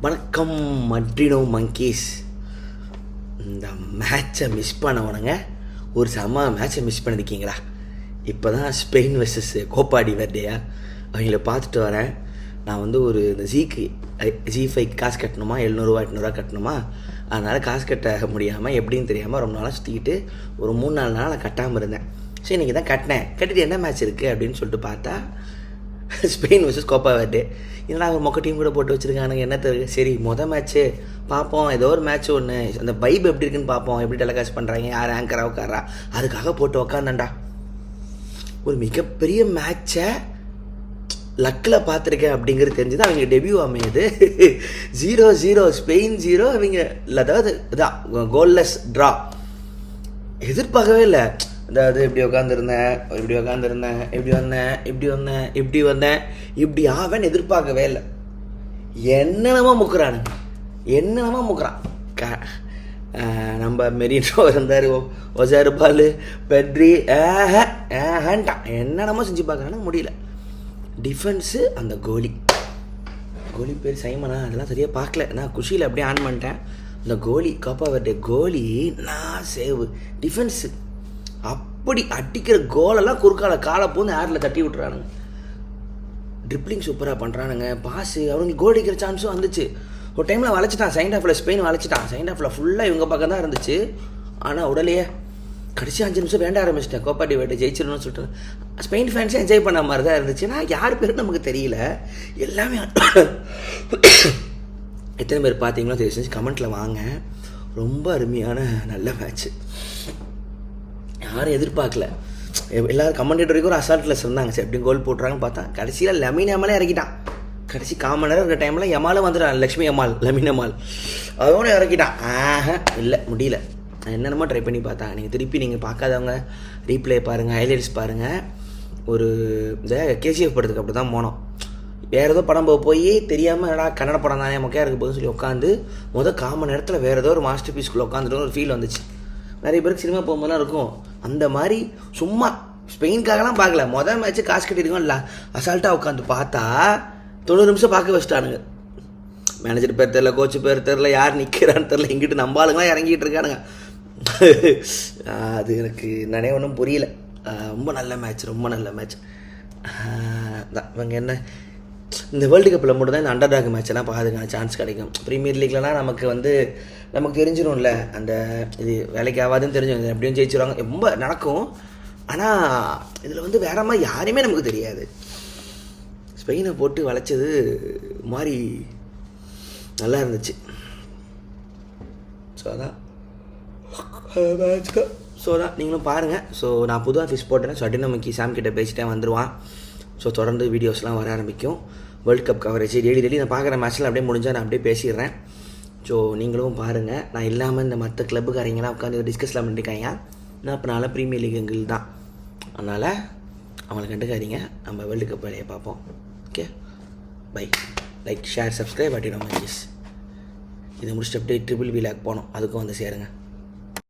வணக்கம் மட்ரினோ மங்கீஸ். இந்த மேட்சை மிஸ் பண்ணவனுங்க ஒரு செம மேட்சை மிஸ் பண்ணியிருக்கீங்களா? இப்போ தான் ஸ்பெயின் வெர்சஸ் கோப்பா டி வெர்டேயா அவங்கள பார்த்துட்டு வரேன். நான் வந்து ஒரு இந்த ஜி5 காசு கட்டணுமா, 700 800 கட்டணுமா, அதனால் காசு கட்ட முடியாமல் எப்படின்னு தெரியாமல் ரொம்ப நாளாக சுற்றிக்கிட்டு ஒரு 3-4 நாள் நான் கட்டாமல் இருந்தேன். சரி இன்றைக்கி தான் கட்டிட்டு என்ன மேட்ச் இருக்குது அப்படின்னு சொல்லிட்டு பார்த்தா ஸ்பெயின் வர்சஸ் கோப்பா வெர்டே. என்னடா ஒரு மொக்க டீம் கூட போட்டு வச்சுருக்கானுங்க, என்ன தெரியுது. சரி மேட்ச்சு பார்ப்போம், ஏதோ ஒரு மேட்ச் ஒன்று அந்த வைப் எப்படி இருக்குன்னு பார்ப்போம், எப்படி டெலிகாஸ்ட் பண்ணுறாங்க, யார் ஆங்கராக உட்காரா, அதுக்காக போட்டு உக்காந்தேன்டா. ஒரு மிகப்பெரிய மேட்சை லக்கில் பார்த்துருக்கேன் அப்படிங்கிறது தெரிஞ்சது. அவங்க டெபியூ அமையுது 0-0 ஸ்பெயின் 0 அவங்க அதாவது இதான் கோல்லெஸ் ட்ரா. எதிர்பார்க்கவே இல்லை. அதாவது இப்படி உட்காந்துருந்தேன், இப்படி வந்தேன், இப்படி ஆவேன்னு எதிர்பார்க்கவே இல்லை. என்னென்னமோ முக்குறான். நம்ம மெரினோ இருந்தார், ஒசாரு பால், பெட்ரி என்னென்னமோ செஞ்சு பார்க்குறானு முடியல. டிஃபென்ஸு அந்த கோலி பேர் சைமனா, அதெல்லாம் சரியாக பார்க்கல. நான் குஷியில் அப்படியே ஆன் பண்ணிட்டேன். அந்த கோலி கோப்பா வெர்டே கோலி நான் சேவு. டிஃபென்ஸு அப்படி அடிக்கிற கோலெல்லாம் குறுக்கால காலை பூந்து ஏரில் தட்டி விட்டுறானுங்க. ட்ரிப்ளிங் சூப்பராக பண்ணுறானுங்க. பாஸு அவங்களுக்கு கோல் அடிக்கிற சான்ஸும் வந்துச்சு. ஒரு டைமில் வளைச்சிட்டான், செகண்ட் ஹாஃபில் ஸ்பெயின் வளைச்சிட்டான். செகண்ட் ஹாஃபில் ஃபுல்லாக இவங்க பக்கம் தான் இருந்துச்சு. ஆனால் உடலையே கடைசி 5 நிமிஷம் வேண்ட ஆரம்பிச்சிட்டேன். கோப்பா டி வெர்டே ஜெயிச்சிடணும்னு சொல்லிட்டு ஸ்பெயின் ஃபேன்ஸே என்ஜாய் பண்ண மாதிரி தான் இருந்துச்சு. நான் யார் பேரும் நமக்கு தெரியல. எல்லாமே எத்தனை பேர் பார்த்தீங்களோ தெரிஞ்சு கமெண்ட்டில் வாங்க. ரொம்ப அருமையான நல்ல மேட்ச்சு. யாரும் எதிர்பார்க்கல. எல்லோரும் கமெண்டேட்டர் வரைக்கும் ஒரு அசால்ட்டில் சொன்னாங்க, சரி எப்படி கோல் போட்டுறாங்கன்னு பார்த்தா கடைசியில் லெமின் யமாலே இறக்கிட்டான். கடைசி காமன் நேரம் இருக்கிற டைமில் யமாலும் வந்துட்டான். லெமின் யமால் அதோடு இறக்கிட்டான். இல்லை முடியல. என்னென்னமோ ட்ரை பண்ணி பார்த்தாங்க. நீங்கள் திருப்பி நீங்கள் பார்க்காதவங்க ரீப்ளே பாருங்கள், ஹைலைட்ஸ் பாருங்கள். ஒரு இந்த கேசிஎஃப் படத்துக்கு அப்படி தான் போனோம். வேறு ஏதோ படம் போய் தெரியாமல் என்னடா கன்னட படம் தானே மொக்கையாக இருக்க போகுதுன்னு சொல்லி உட்காந்து காமன் நேரத்தில் வேறு ஏதோ ஒரு மாஸ்டர் பீஸ்குள்ளே உட்காந்துட்டு ஒரு ஃபீல் வந்துச்சு. நிறைய பேருக்கு சினிமா போகும்போதெல்லாம் இருக்கும். அந்த மாதிரி சும்மா ஸ்பெயின்காகலாம் பார்க்கல. மேட்ச்சு காசு கட்டியிருக்கோம் இல்லை, அசால்ட்டாக உட்காந்து பார்த்தா 90 நிமிஷம் பார்க்க வச்சுட்டானுங்க. மேனேஜர் பேர் தெரில, கோச்சு பேர் தெரில, யார் நிற்கிறான்னு தெரில, இங்கிட்டு நம்ம ஆளுங்களாம் இறங்கிட்டு இருக்கானுங்க. அது எனக்கு நினைவு ஒன்றும் புரியல. ரொம்ப நல்ல மேட்ச் தான். இவங்க என்ன இந்த வேர்ல்டு கப்பில் மட்டும் தான் இந்த அண்டர் டாக் மேட்செல்லாம் பார்க்கறதுக்கான சான்ஸ் கிடைக்கும். ப்ரீமியர் லீக்லலாம் நமக்கு தெரிஞ்சிடும்ல, அந்த இது வேலைக்கு ஆகாதுன்னு தெரிஞ்சிடும், எப்படியும் ஜெயிச்சிருவாங்க, ரொம்ப நடக்கும். ஆனால் இதில் வேற மாதிரி யாருமே நமக்கு தெரியாது. ஸ்பெயினை போட்டு வளைச்சது மாதிரி நல்லா இருந்துச்சு. ஸோ அதான் நீங்களும் பாருங்கள். ஸோ நான் புது ஆஃபீஸ் போட்டேன். ஸோ அடினமிக்கு சாம் கிட்ட பேசிட்டேன், வந்துடுவான். ஸோ தொடர்ந்து வீடியோஸ்லாம் வர ஆரம்பிக்கும். வேர்ல்டு கப் கவரேஜ் டெய்லி நான் பார்க்குற மேட்ச்சில் அப்படியே முடிஞ்சால் நான் அப்படியே பேசிடுறேன். ஸோ நீங்களும் பாருங்கள். நான் இல்லாமல் இந்த மற்ற கிளப்புக்காரங்களாம் உட்காந்து டிஸ்கஸ்லாம் பண்ணியிருக்காங்க. நான் இப்போ நாளை ப்ரீமியர் லீக்குங்கள் தான், அதனால் அவங்களை கண்டுக்காதீங்க. நம்ம வேர்ல்டு கப் வேலையை பார்ப்போம். Okay, bye. Like, share, subscribe. அட்டினோ மங்கீஸ். இதை முடிச்சுட்டு அப்படியே ட்ரிபிள் வி லேக் போனோம், அதுக்கும் வந்து சேருங்க.